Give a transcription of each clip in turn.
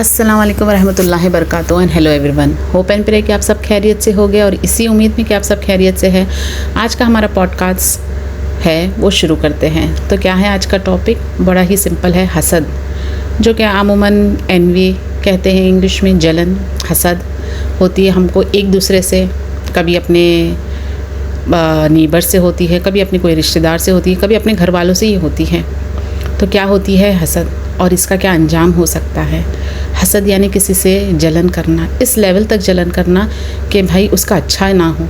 अस्सलाम वालेकुम रहमतुल्लाहि बरकातहू and hello everyone. Hope and pray कि आप सब खैरियत से हो गए और इसी उम्मीद में कि आप सब खैरियत से हैं। आज का हमारा पॉडकास्ट है वो शुरू करते हैं। तो क्या है आज का टॉपिक? बड़ा ही सिंपल है, हसद, जो कि अमूमन एनवी कहते हैं इंग्लिश में। जलन, हसद होती है हमको एक दूसरे से, कभी अपने नीबर से होती है, कभी अपने कोई रिश्तेदार से होती है, कभी अपने घर वालों से ही होती है। तो क्या होती है हसद और इसका क्या अंजाम हो सकता है? हसद यानी किसी से जलन करना, इस लेवल तक जलन करना कि भाई उसका अच्छा ना हो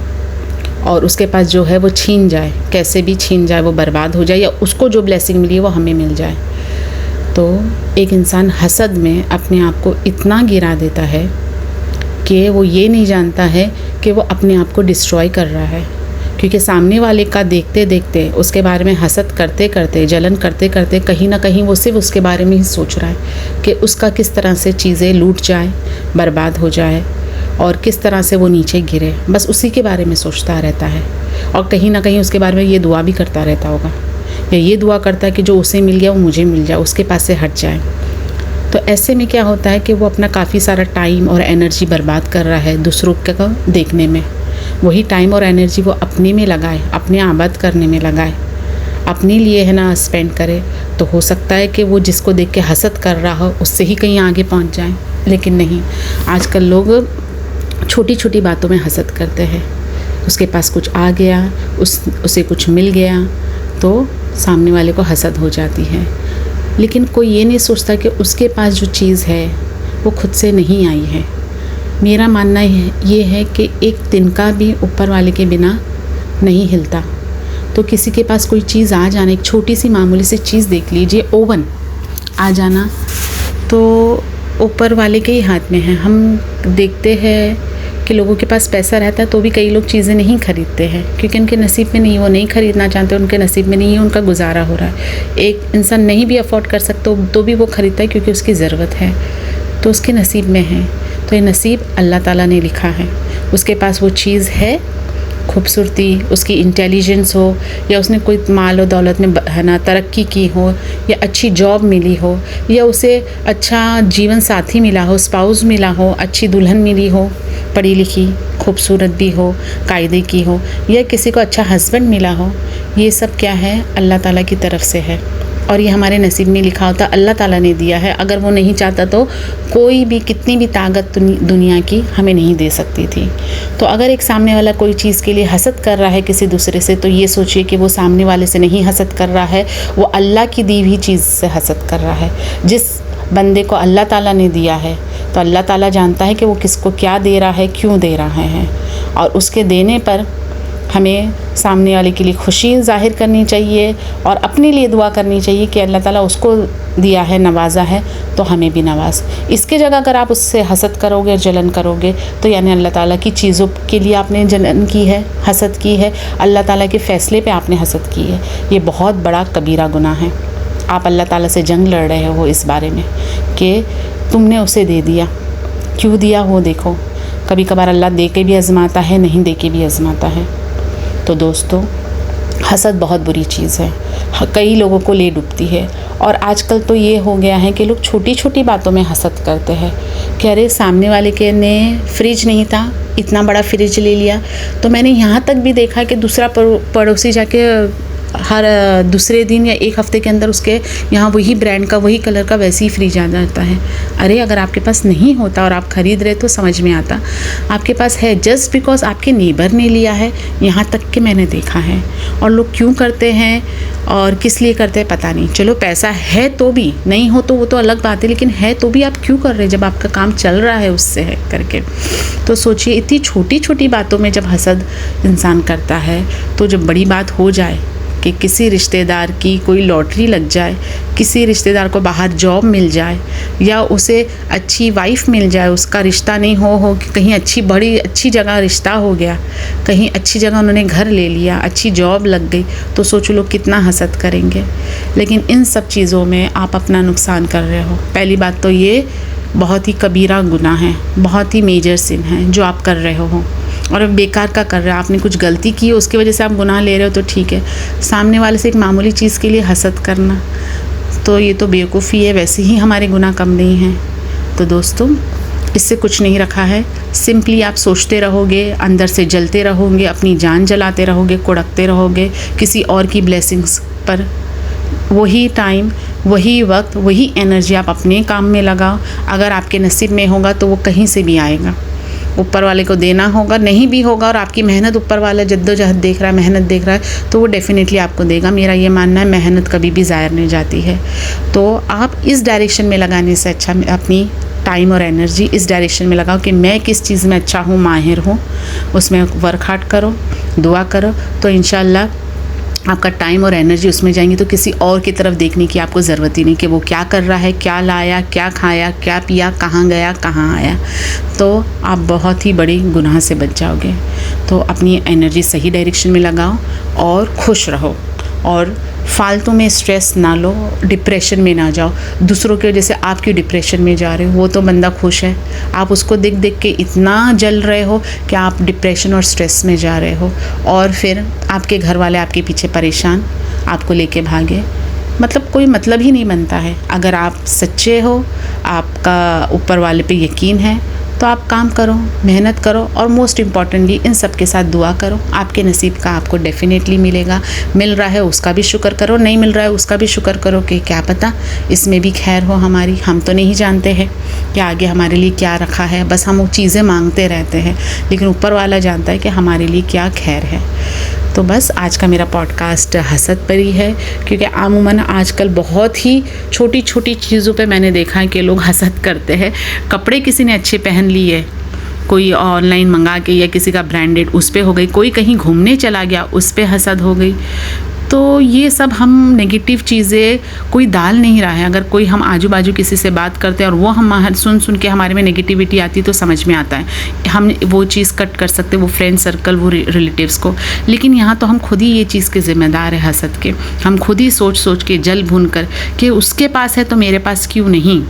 और उसके पास जो है वो छीन जाए, कैसे भी छीन जाए, वो बर्बाद हो जाए, या उसको जो ब्लेसिंग मिली है वो हमें मिल जाए। तो एक इंसान हसद में अपने आप को इतना गिरा देता है कि वो ये नहीं जानता है कि वो अपने आप को डिस्ट्रॉय कर रहा है, क्योंकि सामने वाले का देखते देखते, उसके बारे में हसद करते करते, जलन करते करते, कहीं ना कहीं वो सिर्फ उसके बारे में ही सोच रहा है कि उसका किस तरह से चीज़ें लूट जाए, बर्बाद हो जाए और किस तरह से वो नीचे गिरे। बस उसी के बारे में सोचता रहता है और कहीं ना कहीं उसके बारे में ये दुआ भी करता रहता होगा, या ये दुआ करता है कि जो उसे मिल गया वो मुझे मिल जाए, उसके पास से हट जाए। तो ऐसे में क्या होता है कि वो अपना काफ़ी सारा टाइम और एनर्जी बर्बाद कर रहा है दूसरों को देखने में। वही टाइम और एनर्जी वो अपने में लगाए, अपने आबाद करने में लगाए, अपने लिए है ना स्पेंड करे, तो हो सकता है कि वो जिसको देख के हसद कर रहा हो उससे ही कहीं आगे पहुंच जाए। लेकिन नहीं, आजकल लोग छोटी छोटी बातों में हसद करते हैं। उसके पास कुछ आ गया, उसे कुछ मिल गया तो सामने वाले को हसद हो जाती है। लेकिन कोई ये नहीं सोचता कि उसके पास जो चीज़ है वो खुद से नहीं आई है। मेरा मानना ये है कि एक तिनका भी ऊपर वाले के बिना नहीं हिलता। तो किसी के पास कोई चीज़ आ जाना, एक छोटी सी मामूली सी चीज़ देख लीजिए, ओवन आ जाना, तो ऊपर वाले के ही हाथ में है। हम देखते हैं कि लोगों के पास पैसा रहता है तो भी कई लोग चीज़ें नहीं खरीदते हैं, क्योंकि उनके नसीब में नहीं, वो नहीं खरीदना चाहते, उनके नसीब में नहीं है, उनका गुजारा हो रहा है। एक इंसान नहीं भी अफोर्ड कर सकता तो भी वो ख़रीदता है क्योंकि उसकी ज़रूरत है, तो उसके नसीब में है। तो ये नसीब अल्लाह ताला ने लिखा है। उसके पास वो चीज़ है, खूबसूरती, उसकी इंटेलिजेंस हो, या उसने कोई माल और दौलत में है ना तरक्की की हो, या अच्छी जॉब मिली हो, या उसे अच्छा जीवन साथी मिला हो, स्पाउस मिला हो, अच्छी दुल्हन मिली हो, पढ़ी लिखी, खूबसूरत भी हो, कायदे की हो, या किसी को अच्छा हस्बैंड मिला हो। ये सब क्या है? अल्लाह ताला की तरफ से है और ये हमारे नसीब में लिखा होता, अल्लाह ताला ने दिया है। अगर वो नहीं चाहता तो कोई भी, कितनी भी ताकत दुनिया की हमें नहीं दे सकती थी। तो अगर एक सामने वाला कोई चीज़ के लिए हसद कर रहा है किसी दूसरे से, तो ये सोचिए कि वो सामने वाले से नहीं हसद कर रहा है, वो अल्लाह की दी हुई चीज़ से हसद कर रहा है। जिस बंदे को अल्लाह ताला ने दिया है, तो अल्लाह ताला जानता है कि वो किसको क्या दे रहा है, क्यों दे रहा है, और उसके देने पर हमें सामने वाले के लिए खुशी ज़ाहिर करनी चाहिए और अपने लिए दुआ करनी चाहिए कि अल्लाह ताला उसको दिया है, नवाजा है, तो हमें भी नवाज। इसके जगह अगर आप उससे हसद करोगे, जलन करोगे, तो यानी अल्लाह ताला की चीज़ों के लिए आपने जलन की है, हसद की है, अल्लाह ताला के फ़ैसले पे आपने हसद की है। ये बहुत बड़ा कबीरा गुनाह है। आप अल्लाह ताला से जंग लड़ रहे हो इस बारे में कि तुमने उसे दे दिया, क्यों दिया हो देखो। कभी कभार अल्लाह दे के भी आज़माता है, नहीं दे के भी आज़माता है। तो दोस्तों, हसद बहुत बुरी चीज़ है, कई लोगों को ले डूबती है। और आजकल तो ये हो गया है कि लोग छोटी छोटी बातों में हसद करते हैं कि अरे सामने वाले के ने फ्रिज नहीं था, इतना बड़ा फ्रिज ले लिया। तो मैंने यहाँ तक भी देखा कि दूसरा पड़ोसी जाके हर दूसरे दिन या एक हफ़्ते के अंदर उसके यहाँ वही ब्रांड का, वही कलर का वैसे ही फ्रिज आ जाता है। अरे अगर आपके पास नहीं होता और आप ख़रीद रहे तो समझ में आता, आपके पास है जस्ट बिकॉज़ आपके नेबर ने लिया है, यहाँ तक कि मैंने देखा है। और लोग क्यों करते हैं और किस लिए करते हैं पता नहीं। चलो पैसा है तो भी, नहीं हो तो वो तो अलग बात है, लेकिन है तो भी आप क्यों कर रहे हैं जब आपका काम चल रहा है उससे है करके। तो सोचिए, इतनी छोटी छोटी बातों में जब हसद इंसान करता है, तो जब बड़ी बात हो जाए कि किसी रिश्तेदार की कोई लॉटरी लग जाए, किसी रिश्तेदार को बाहर जॉब मिल जाए, या उसे अच्छी वाइफ मिल जाए, उसका रिश्ता नहीं हो कि कहीं अच्छी बड़ी अच्छी जगह रिश्ता हो गया, कहीं अच्छी जगह उन्होंने घर ले लिया, अच्छी जॉब लग गई, तो सोचो लोग कितना हसद करेंगे। लेकिन इन सब चीज़ों में आप अपना नुकसान कर रहे हो। पहली बात तो ये बहुत ही कबीरा गुनाह है, बहुत ही मेजर सिन है जो आप कर रहे हो, और बेकार का कर रहे हो। आपने कुछ गलती की है, उसकी वजह से आप गुनाह ले रहे हो तो ठीक है। सामने वाले से एक मामूली चीज़ के लिए हसद करना, तो ये तो बेवकूफ़ी है। वैसे ही हमारे गुनाह कम नहीं हैं, तो दोस्तों, इससे कुछ नहीं रखा है, सिंपली आप सोचते रहोगे, अंदर से जलते रहोगे, अपनी जान जलाते रहोगे, कुड़कते रहोगे किसी और की ब्लेसिंग्स पर। वही टाइम, वही वक्त, वही एनर्जी आप अपने काम में लगाओ। अगर आपके नसीब में होगा तो वो कहीं से भी आएगा, ऊपर वाले को देना होगा। नहीं भी होगा और आपकी मेहनत ऊपर वाला जद्दोजहद देख रहा है, मेहनत देख रहा है, तो वो डेफिनेटली आपको देगा। मेरा ये मानना है, मेहनत कभी भी ज़ाया नहीं जाती है। तो आप इस डायरेक्शन में लगाने से अच्छा अपनी टाइम और एनर्जी इस डायरेक्शन में लगाओ कि मैं किस चीज़ में अच्छा हूँ, माहिर हूँ, उसमें वर्क हार्ड करो, दुआ करो, तो इंशाल्लाह आपका टाइम और एनर्जी उसमें जाएंगी। तो किसी और की तरफ देखने की आपको ज़रूरत ही नहीं कि वो क्या कर रहा है, क्या लाया, क्या खाया, क्या पिया, कहाँ गया, कहाँ आया। तो आप बहुत ही बड़ी गुनाह से बच जाओगे। तो अपनी एनर्जी सही डायरेक्शन में लगाओ और खुश रहो, और फालतू में स्ट्रेस ना लो, डिप्रेशन में ना जाओ। दूसरों की वजह से आप क्यों डिप्रेशन में जा रहे हो? वो तो बंदा खुश है, आप उसको देख देख के इतना जल रहे हो कि आप डिप्रेशन और स्ट्रेस में जा रहे हो, और फिर आपके घर वाले आपके पीछे परेशान, आपको लेके भागे। मतलब कोई मतलब ही नहीं बनता है। अगर आप सच्चे हो, आपका ऊपर वाले पे यकीन है, तो आप काम करो, मेहनत करो, और मोस्ट इम्पॉर्टेंटली इन सब के साथ दुआ करो। आपके नसीब का आपको डेफिनेटली मिलेगा। मिल रहा है उसका भी शुक्र करो, नहीं मिल रहा है उसका भी शुक्र करो कि क्या पता इसमें भी खैर हो हमारी। हम तो नहीं जानते हैं कि आगे हमारे लिए क्या रखा है, बस हम वो चीज़ें मांगते रहते हैं, लेकिन ऊपर वाला जानता है कि हमारे लिए क्या खैर है। तो बस आज का मेरा पॉडकास्ट हसद पर ही है, क्योंकि आमूमन आजकल बहुत ही छोटी छोटी चीज़ों पे मैंने देखा है कि लोग हसद करते हैं। कपड़े किसी ने अच्छे पहन लिए, कोई ऑनलाइन मंगा के, या किसी का ब्रांडेड उस पे हो गई, कोई कहीं घूमने चला गया उस पे हसद हो गई। तो ये सब हम नेगेटिव चीज़ें कोई डाल नहीं रहा है। अगर कोई हम आजू बाजू किसी से बात करते हैं और वो हम सुन के हमारे में नेगेटिविटी आती है, तो समझ में आता है हम वो चीज़ कट कर सकते, वो फ्रेंड सर्कल, वो रिलेटिव्स को। लेकिन यहाँ तो हम खुद ही ये चीज़ के ज़िम्मेदार है हसद के। हम खुद ही सोच के जल भून कर कि उसके पास है तो मेरे पास क्यों नहीं,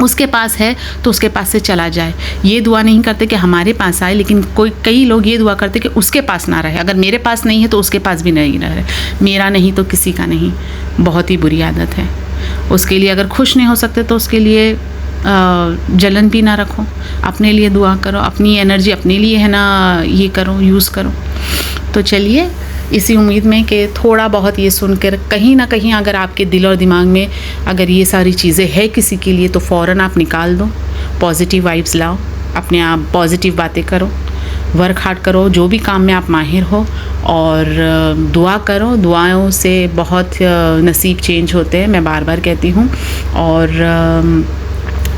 उसके पास है तो उसके पास से चला जाए। ये दुआ नहीं करते कि हमारे पास आए, लेकिन कई लोग ये दुआ करते कि उसके पास ना रहे। अगर मेरे पास नहीं है तो उसके पास भी नहीं रहे, मेरा नहीं तो किसी का नहीं। बहुत ही बुरी आदत है। उसके लिए अगर खुश नहीं हो सकते तो उसके लिए जलन भी ना रखो, अपने लिए दुआ करो, अपनी एनर्जी अपने लिए है ना ये करो, यूज़ करो। तो चलिए, इसी उम्मीद में कि थोड़ा बहुत ये सुनकर कहीं ना कहीं अगर आपके दिल और दिमाग में अगर ये सारी चीज़ें है किसी के लिए, तो फ़ौरन आप निकाल दो, पॉजिटिव वाइब्स लाओ, अपने आप पॉजिटिव बातें करो, वर्क हार्ड करो, जो भी काम में आप माहिर हो, और दुआ करो। दुआओं से बहुत नसीब चेंज होते हैं, मैं बार बार कहती हूँ। और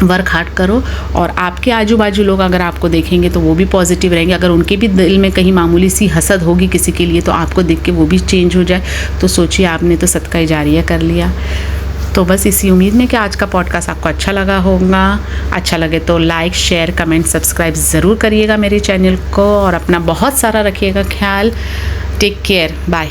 वर्क हार्ड करो, और आपके आजू बाजू लोग अगर आपको देखेंगे तो वो भी पॉजिटिव रहेंगे। अगर उनके भी दिल में कहीं मामूली सी हसद होगी किसी के लिए, तो आपको देख के वो भी चेंज हो जाए, तो सोचिए आपने तो सदका जारिया कर लिया। तो बस इसी उम्मीद में कि आज का पॉडकास्ट आपको अच्छा लगा होगा। अच्छा लगे तो लाइक, शेयर, कमेंट, सब्सक्राइब ज़रूर करिएगा मेरे चैनल को, और अपना बहुत सारा रखिएगा ख्याल। Take care, bye.